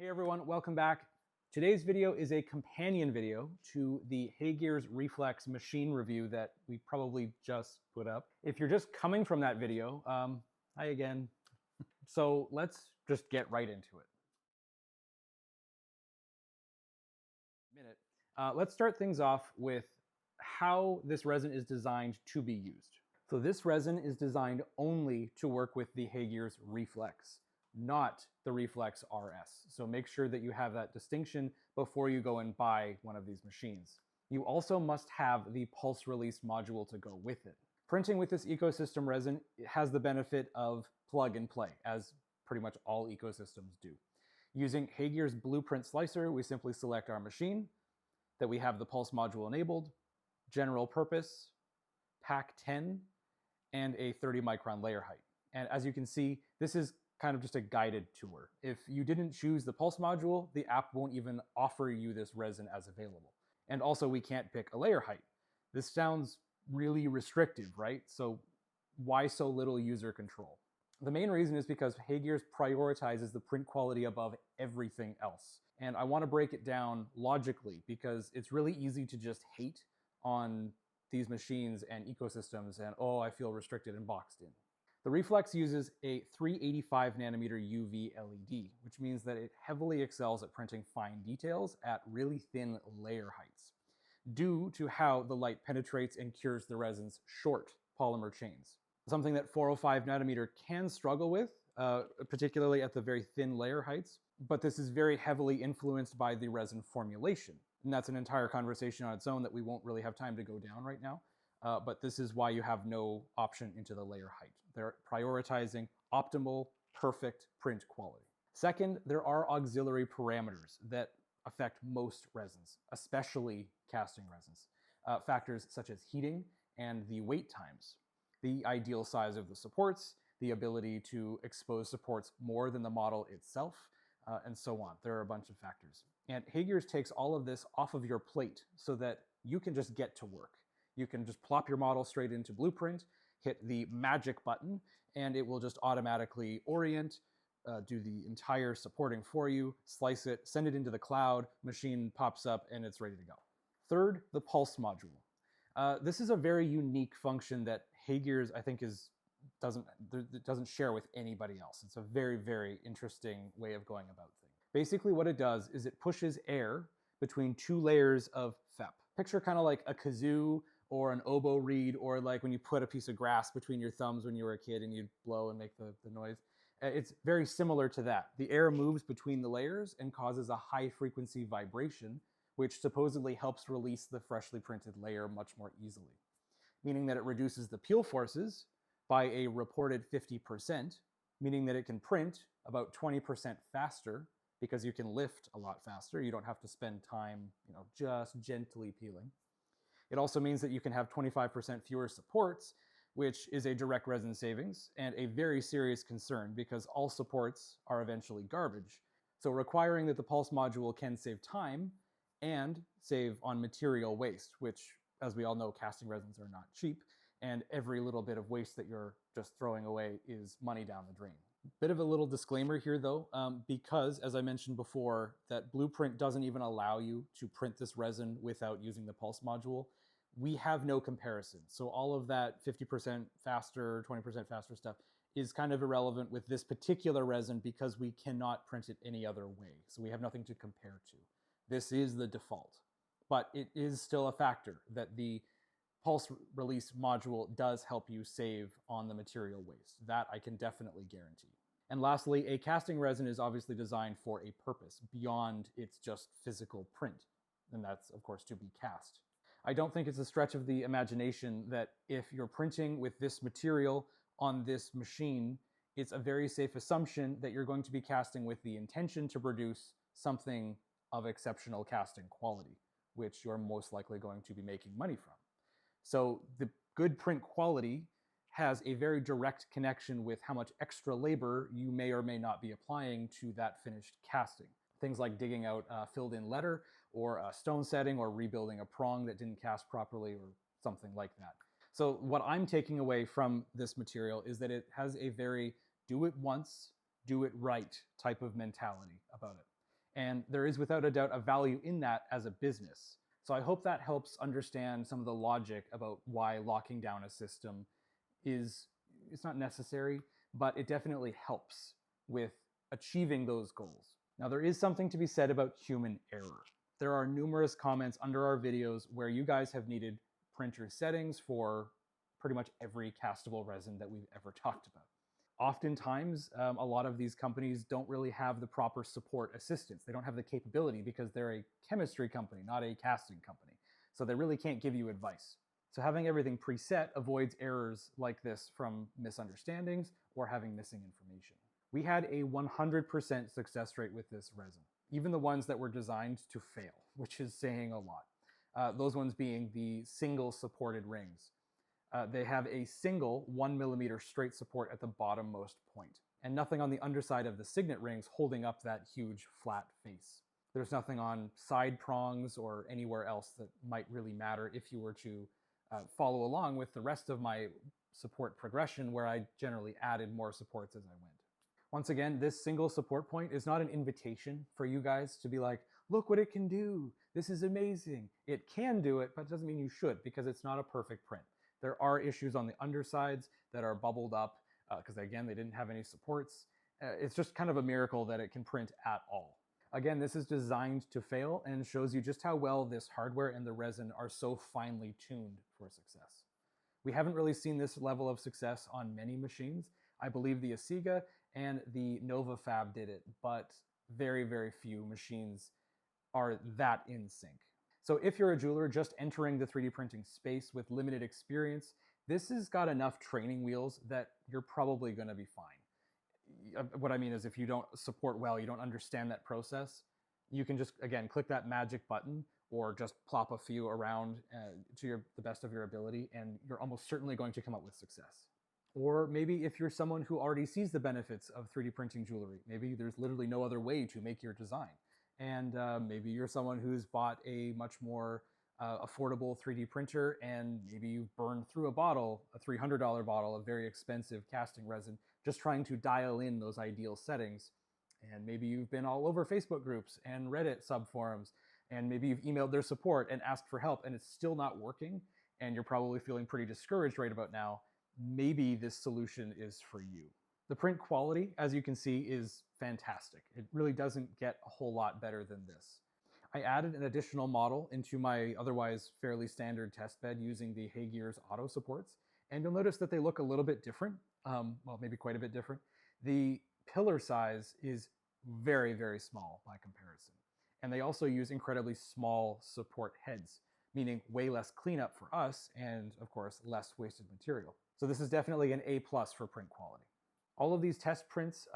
Hey everyone, welcome back. Today's video is a companion video to the HeyGears Reflex machine review that we probably just put up. If you're just coming from that video, hi again. So let's just get right into it. Let's start things off with how this resin is designed to be used. So this resin is designed only to work with the HeyGears Reflex, not the Reflex RS. So make sure that you have that distinction before you go and buy one of these machines. You also must have the pulse release module to go with it. Printing with this ecosystem resin has the benefit of plug and play, as pretty much all ecosystems do. Using HeyGears Blueprint Slicer, we simply select our machine, that we have the pulse module enabled, general purpose, PAC10, and a 30 micron layer height. And as you can see, this is kind of just a guided tour. If you didn't choose the pulse module, the app won't even offer you this resin as available. And also we can't pick a layer height. This sounds really restrictive, right? So why so little user control? The main reason is because HeyGears prioritizes the print quality above everything else. And I want to break it down logically because it's really easy to just hate on these machines and ecosystems and, oh, I feel restricted and boxed in. The Reflex uses a 385 nanometer UV LED, which means that it heavily excels at printing fine details at really thin layer heights, due to how the light penetrates and cures the resin's short polymer chains. Something that 405 nanometer can struggle with, particularly at the very thin layer heights, but this is very heavily influenced by the resin formulation. And that's an entire conversation on its own that we won't really have time to go down right now. But this is why you have no option into the layer height. They're prioritizing optimal, perfect print quality. Second, there are auxiliary parameters that affect most resins, especially casting resins. Factors such as heating and the wait times, the ideal size of the supports, the ability to expose supports more than the model itself, and so on. There are a bunch of factors. And HeyGears takes all of this off of your plate so that you can just get to work. You can just plop your model straight into Blueprint, hit the magic button, and it will just automatically orient, do the entire supporting for you, slice it, send it into the cloud, machine pops up, and it's ready to go. Third, the pulse module. This is a very unique function that HeyGears, I think, doesn't share with anybody else. It's a very, very interesting way of going about things. Basically what it does is it pushes air between two layers of FEP. Picture kind of like a kazoo or an oboe reed, or like when you put a piece of grass between your thumbs when you were a kid and you'd blow and make the noise. It's very similar to that. The air moves between the layers and causes a high frequency vibration, which supposedly helps release the freshly printed layer much more easily, meaning that it reduces the peel forces by a reported 50%, meaning that it can print about 20% faster because you can lift a lot faster. You don't have to spend time, just gently peeling. It also means that you can have 25% fewer supports, which is a direct resin savings and a very serious concern because all supports are eventually garbage. So requiring that the pulse module can save time and save on material waste, which, as we all know, casting resins are not cheap, and every little bit of waste that you're just throwing away is money down the drain. Bit of a little disclaimer here though, because as I mentioned before, that Blueprint doesn't even allow you to print this resin without using the pulse module. We have no comparison. So all of that 50% faster, 20% faster stuff is kind of irrelevant with this particular resin because we cannot print it any other way. So we have nothing to compare to. This is the default, but it is still a factor that the pulse release module does help you save on the material waste. That I can definitely guarantee. And lastly, a casting resin is obviously designed for a purpose beyond its just physical print. And that's, of course, to be cast. I don't think it's a stretch of the imagination that if you're printing with this material on this machine, it's a very safe assumption that you're going to be casting with the intention to produce something of exceptional casting quality, which you're most likely going to be making money from. So the good print quality has a very direct connection with how much extra labor you may or may not be applying to that finished casting. Things like digging out filled in letter or a stone setting or rebuilding a prong that didn't cast properly or something like that. So what I'm taking away from this material is that it has a very do it once, do it right type of mentality about it. And there is without a doubt a value in that as a business. So I hope that helps understand some of the logic about why locking down a system it's not necessary, but it definitely helps with achieving those goals. Now, there is something to be said about human error. There are numerous comments under our videos where you guys have needed printer settings for pretty much every castable resin that we've ever talked about. Oftentimes, a lot of these companies don't really have the proper support assistance. They don't have the capability because they're a chemistry company, not a casting company. So they really can't give you advice. So having everything preset avoids errors like this from misunderstandings or having missing information. We had a 100% success rate with this resin, even the ones that were designed to fail, which is saying a lot. Those ones being the single supported rings. They have a single 1mm straight support at the bottommost point, and nothing on the underside of the signet rings holding up that huge flat face. There's nothing on side prongs or anywhere else that might really matter if you were to follow along with the rest of my support progression, where I generally added more supports as I went. Once again, this single support point is not an invitation for you guys to be like, look what it can do, this is amazing. It can do it, but it doesn't mean you should, because it's not a perfect print. There are issues on the undersides that are bubbled up because again, they didn't have any supports. It's just kind of a miracle that it can print at all. Again, this is designed to fail and shows you just how well this hardware and the resin are so finely tuned for success. We haven't really seen this level of success on many machines. I believe the Asiga and the Nova Fab did it, but very, very few machines are that in sync. So if you're a jeweler just entering the 3D printing space with limited experience, this has got enough training wheels that you're probably going to be fine. What I mean is if you don't support well, you don't understand that process, you can just, again, click that magic button or just plop a few around to the best of your ability, and you're almost certainly going to come up with success. Or maybe if you're someone who already sees the benefits of 3D printing jewelry, maybe there's literally no other way to make your design. And maybe you're someone who's bought a much more affordable 3D printer, and maybe you've burned through a bottle, a $300 bottle of very expensive casting resin, just trying to dial in those ideal settings. And maybe you've been all over Facebook groups and Reddit subforums, and maybe you've emailed their support and asked for help, and it's still not working, and you're probably feeling pretty discouraged right about now. Maybe this solution is for you. The print quality, as you can see, is fantastic. It really doesn't get a whole lot better than this. I added an additional model into my otherwise fairly standard test bed using the HeyGears auto supports, and you'll notice that they look a little bit different, well, maybe quite a bit different. The pillar size is very, very small by comparison, and they also use incredibly small support heads, meaning way less cleanup for us, and of course, less wasted material. So this is definitely an A+ for print quality. All of these test prints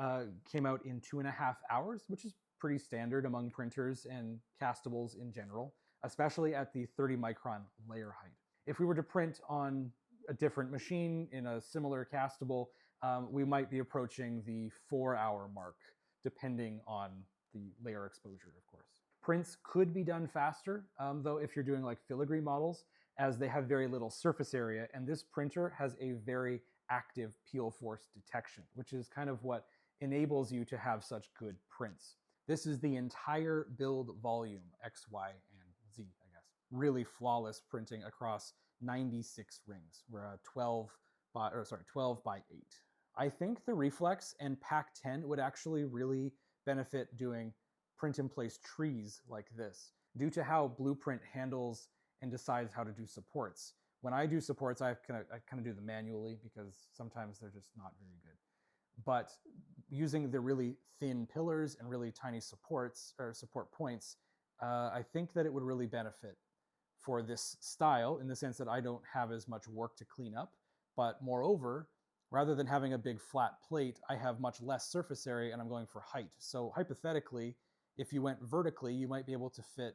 came out in 2.5 hours, which is pretty standard among printers and castables in general, especially at the 30 micron layer height. If we were to print on a different machine in a similar castable, we might be approaching the 4-hour mark, depending on the layer exposure, of course. Prints could be done faster, though, if you're doing like filigree models, as they have very little surface area, and this printer has a very active peel force detection, which is kind of what enables you to have such good prints. This is the entire build volume, X, Y, and Z, I guess. Really flawless printing across 96 rings. We're a 12 by 8. I think the Reflex and PAC10 would actually really benefit doing print-in-place trees like this, due to how Blueprint handles and decides how to do supports. When I do supports, I kind of do them manually because sometimes they're just not very good. But using the really thin pillars and really tiny supports or support points, I think that it would really benefit for this style, in the sense that I don't have as much work to clean up. But moreover, rather than having a big flat plate, I have much less surface area, and I'm going for height. So hypothetically, if you went vertically, you might be able to fit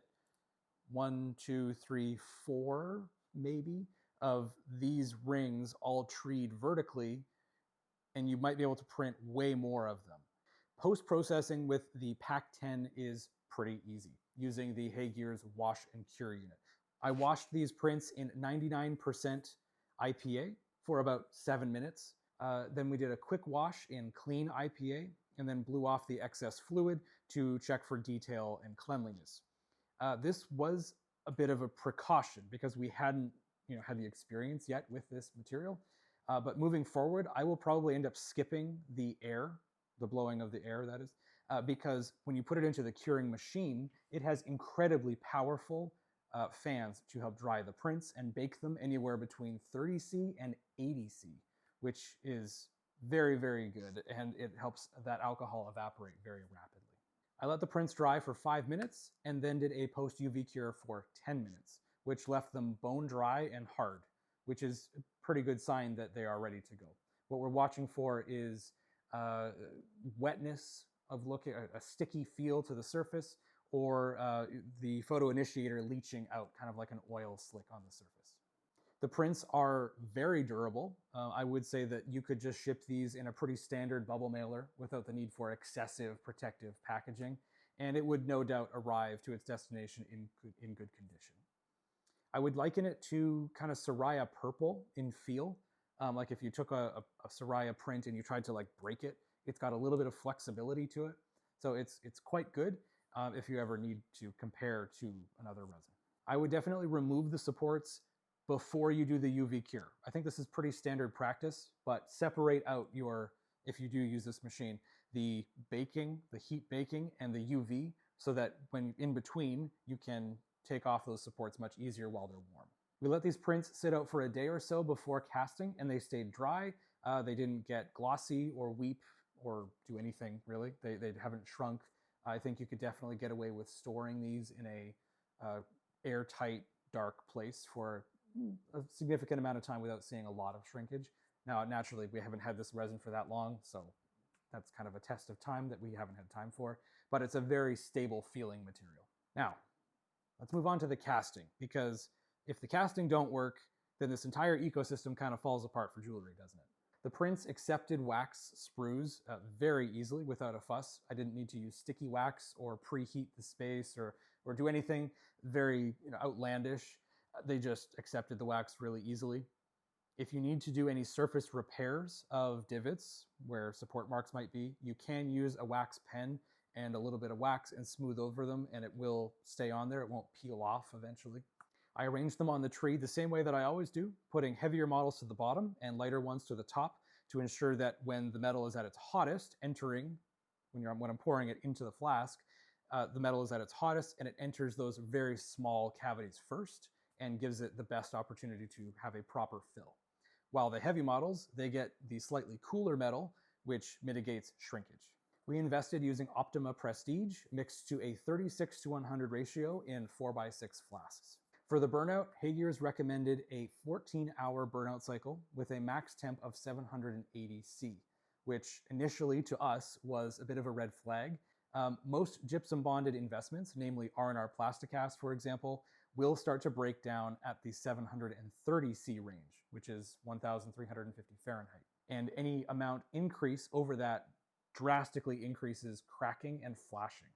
1, 2, 3, 4 maybe of these rings all treed vertically, and you might be able to print way more of them. Post-processing with the PAC10 is pretty easy, using the HeyGears wash and cure unit. I washed these prints in 99% IPA for about 7 minutes. Then we did a quick wash in clean IPA, and then blew off the excess fluid to check for detail and cleanliness. This was a bit of a precaution because we hadn't had the experience yet with this material. But moving forward, I will probably end up skipping the air, the blowing of the air, that is, because when you put it into the curing machine, it has incredibly powerful fans to help dry the prints and bake them anywhere between 30°C and 80°C, which is very, very good, and it helps that alcohol evaporate very rapidly. I let the prints dry for 5 minutes and then did a post UV cure for 10 minutes, which left them bone dry and hard, which is a pretty good sign that they are ready to go. What we're watching for is wetness of looking, a sticky feel to the surface, or the photo initiator leaching out, kind of like an oil slick on the surface. The prints are very durable. I would say that you could just ship these in a pretty standard bubble mailer without the need for excessive protective packaging, and it would no doubt arrive to its destination in good condition. I would liken it to kind of Soraya purple in feel. Like if you took a Soraya print and you tried to like break it, it's got a little bit of flexibility to it. So it's quite good if you ever need to compare to another resin. I would definitely remove the supports before you do the UV cure. I think this is pretty standard practice, but separate out if you do use this machine, the baking, the heat baking, and the UV, so that when in between, you can take off those supports much easier while they're warm. We let these prints sit out for a day or so before casting, and they stayed dry. They didn't get glossy or weep or do anything really. They haven't shrunk. I think you could definitely get away with storing these in a airtight, dark place for a significant amount of time without seeing a lot of shrinkage. Now, naturally, we haven't had this resin for that long, so that's kind of a test of time that we haven't had time for, but it's a very stable feeling material. Now, let's move on to the casting, because if the casting don't work, then this entire ecosystem kind of falls apart for jewelry, doesn't it? The prints accepted wax sprues very easily without a fuss. I didn't need to use sticky wax or preheat the space or do anything very outlandish. They just accepted the wax really easily. If you need to do any surface repairs of divots where support marks might be, you can use a wax pen and a little bit of wax and smooth over them, and it will stay on there. It won't peel off eventually. I arranged them on the tree the same way that I always do, putting heavier models to the bottom and lighter ones to the top to ensure that when the metal is at its hottest, when I'm pouring it into the flask, the metal is at its hottest and it enters those very small cavities first and gives it the best opportunity to have a proper fill. While the heavy models, they get the slightly cooler metal, which mitigates shrinkage. We invested using Optima Prestige mixed to a 36:100 ratio in 4x6 flasks. For the burnout, HeyGears recommended a 14-hour burnout cycle with a max temp of 780°C, which initially to us was a bit of a red flag. Most gypsum bonded investments, namely R&R Plasticast, for example, will start to break down at the 730°C range, which is 1,350 Fahrenheit. And any amount increase over that drastically increases cracking and flashing.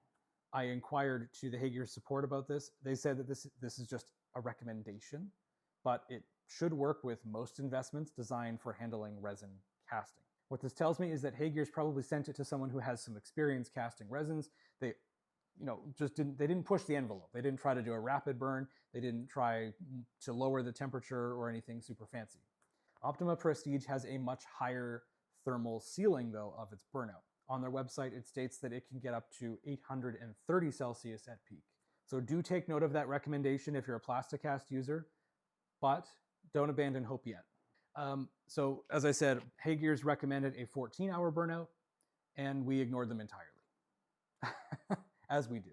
I inquired to the HeyGears support about this. They said that this is just a recommendation, but it should work with most investments designed for handling resin casting. What this tells me is that HeyGears probably sent it to someone who has some experience casting resins. They didn't push the envelope. They didn't try to do a rapid burn. They didn't try to lower the temperature or anything super fancy. Optima Prestige has a much higher thermal ceiling, though, of its burnout. On their website, it states that it can get up to 830 Celsius at peak. So do take note of that recommendation if you're a Plasticast user, but don't abandon hope yet. So as I said, HeyGears recommended a 14-hour burnout, and we ignored them entirely, as we do.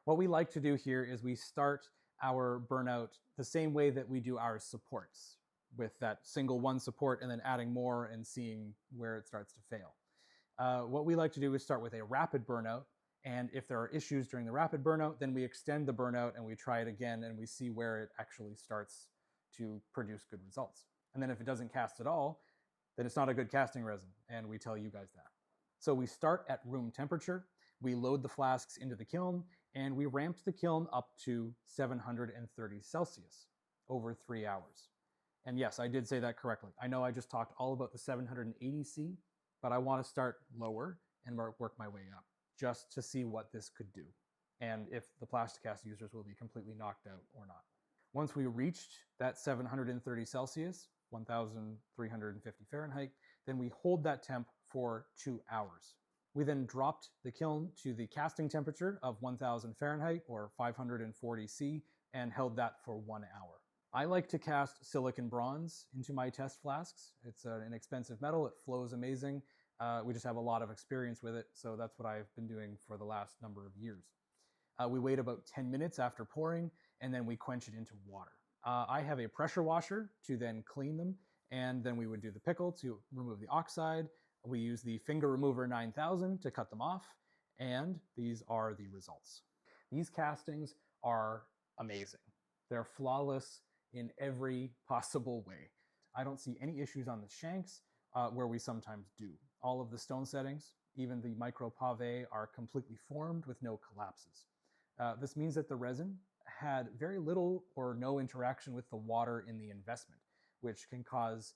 What we like to do here is we start our burnout the same way that we do our supports, with that single one support and then adding more and seeing where it starts to fail. What we like to do is start with a rapid burnout, and if there are issues during the rapid burnout, then we extend the burnout and we try it again and we see where it actually starts to produce good results. And then if it doesn't cast at all, then it's not a good casting resin, and we tell you guys that. So we start at room temperature, we load the flasks into the kiln, and we ramped the kiln up to 730 Celsius over 3 hours. And yes, I did say that correctly. I know I just talked all about the 780°C, but I want to start lower and work my way up. just to see what this could do and if the Plasticast users will be completely knocked out or not. Once we reached that 730 Celsius, 1,350 Fahrenheit, then we hold that temp for 2 hours. We then dropped the kiln to the casting temperature of 1,000 Fahrenheit or 540 C and held that for 1 hour. I like to cast silicon bronze into my test flasks. It's an inexpensive metal, it flows amazing. We just have a lot of experience with it, so that's what I've been doing for the last number of years. We wait about 10 minutes after pouring, and then we quench it into water. I have a pressure washer to then clean them, and then we would do the pickle to remove the oxide. We use the Finger Remover 9000 to cut them off, and these are the results. These castings are amazing. They're flawless in every possible way. I don't see any issues on the shanks, where we sometimes do. All of the stone settings, even the micro pave, are completely formed with no collapses. This means that the resin had very little or no interaction with the water in the investment, which can cause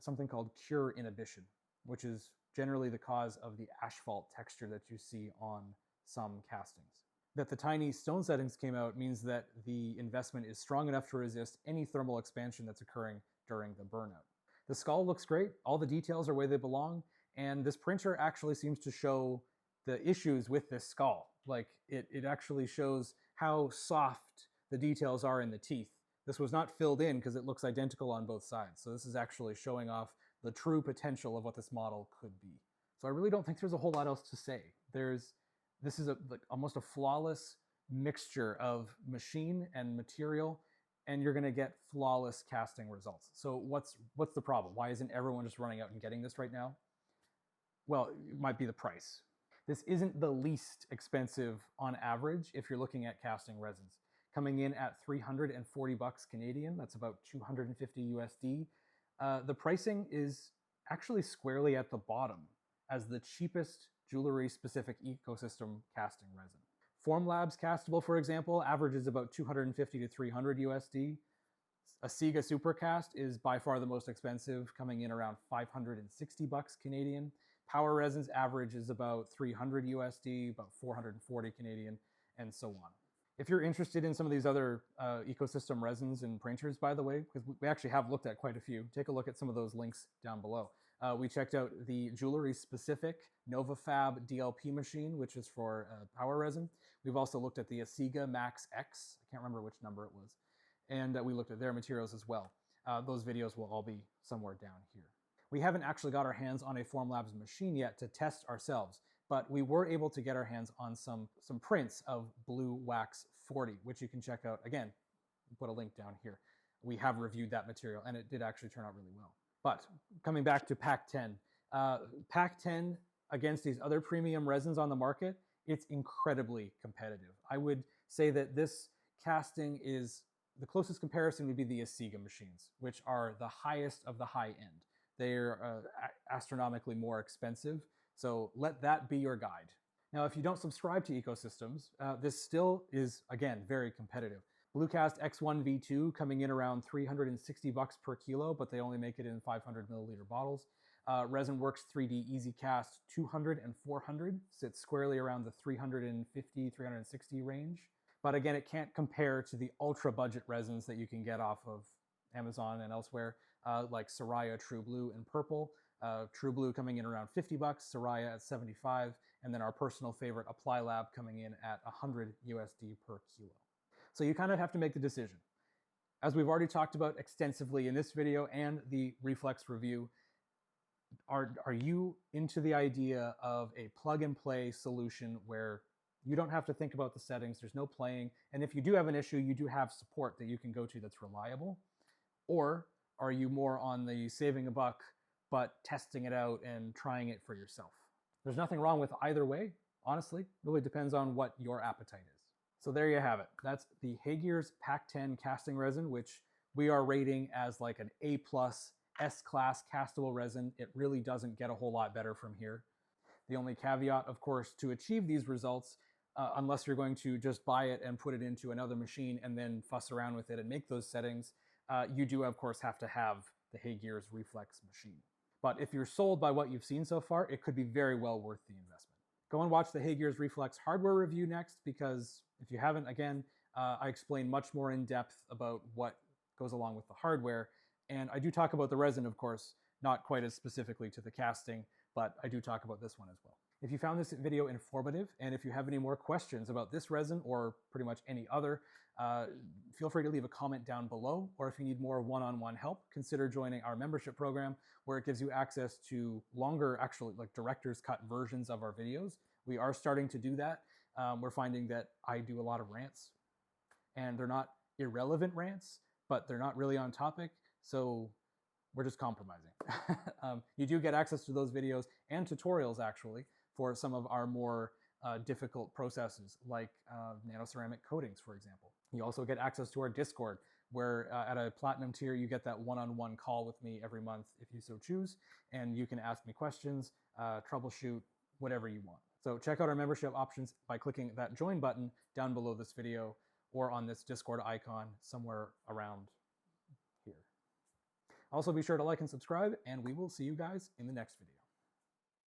something called cure inhibition, which is generally the cause of the asphalt texture that you see on some castings. That the tiny stone settings came out means that the investment is strong enough to resist any thermal expansion that's occurring during the burnout. The skull looks great, all the details are where they belong, and this printer actually seems to show the issues with this skull. Like, it actually shows how soft the details are in the teeth. This was not filled in because it looks identical on both sides. So this is actually showing off the true potential of what this model could be. So I really don't think there's a whole lot else to say. This is almost a flawless mixture of machine and material, and you're going to get flawless casting results. So what's the problem? Why isn't everyone just running out and getting this right now? Well, it might be the price. This isn't the least expensive on average if you're looking at casting resins. Coming in at 340 bucks Canadian, that's about 250 USD. The pricing is actually squarely at the bottom as the cheapest jewelry-specific ecosystem casting resin. Formlabs Castable, for example, averages about 250 to 300 USD. A Sega Supercast is by far the most expensive, coming in around 560 bucks Canadian. Power Resins average is about 300 USD, about 440 Canadian, and so on. If you're interested in some of these other ecosystem resins and printers, by the way, because we actually have looked at quite a few, take a look at some of those links down below. We checked out the Jewellery-specific NovaFab DLP machine, which is for power resin. We've also looked at the Asiga Max X. I can't remember which number it was. And we looked at their materials as well. Those videos will all be somewhere down here. We haven't actually got our hands on a Formlabs machine yet to test ourselves, but we were able to get our hands on some prints of Blue Wax 40, which you can check out. Again, put a link down here. We have reviewed that material, and it did actually turn out really well. But coming back to PAC10, PAC10 against these other premium resins on the market, it's incredibly competitive. I would say that this casting is, the closest comparison would be the Asiga machines, which are the highest of the high end. They're astronomically more expensive, so let that be your guide. Now, if you don't subscribe to Ecosystems, this still is, again, very competitive. Bluecast X1 V2 coming in around 360 bucks per kilo, but they only make it in 500 milliliter bottles. ResinWorks 3D EasyCast 200 and 400 sits squarely around the 350, 360 range. But again, it can't compare to the ultra budget resins that you can get off of Amazon and elsewhere, like Soraya True Blue and Purple. True Blue coming in around 50 bucks, Soraya at 75, and then our personal favorite Apply Lab coming in at 100 USD per kilo. So you kind of have to make the decision. As we've already talked about extensively in this video and the Reflex review, are you into the idea of a plug-and-play solution where you don't have to think about the settings, there's no playing, and if you do have an issue, you do have support that you can go to that's reliable? Or are you more on the saving a buck, but testing it out and trying it for yourself? There's nothing wrong with either way, honestly. It really depends on what your appetite is. So there you have it. That's the HeyGears PAC10 casting resin, which we are rating as like an A+ S-class castable resin. It really doesn't get a whole lot better from here. The only caveat, of course, to achieve these results, unless you're going to just buy it and put it into another machine and then fuss around with it and make those settings, you do, of course, have to have the HeyGears Reflex machine. But if you're sold by what you've seen so far, it could be very well worth the investment. Go and watch the HeyGears Reflex hardware review next, because if you haven't, again, I explain much more in depth about what goes along with the hardware. And I do talk about the resin, of course, not quite as specifically to the casting, but I do talk about this one as well. If you found this video informative, and if you have any more questions about this resin or pretty much any other, feel free to leave a comment down below. Or if you need more one-on-one help, consider joining our membership program, where it gives you access to longer, actually like director's cut versions of our videos. We are starting to do that. We're finding that I do a lot of rants, and they're not irrelevant rants, but they're not really on topic. So we're just compromising. You do get access to those videos and tutorials, actually, for some of our more difficult processes, like nanoceramic coatings, for example. You also get access to our Discord, where at a platinum tier, you get that one-on-one call with me every month if you so choose, and you can ask me questions, troubleshoot, whatever you want. So check out our membership options by clicking that join button down below this video, or on this Discord icon somewhere around here. Also, be sure to like and subscribe, and we will see you guys in the next video.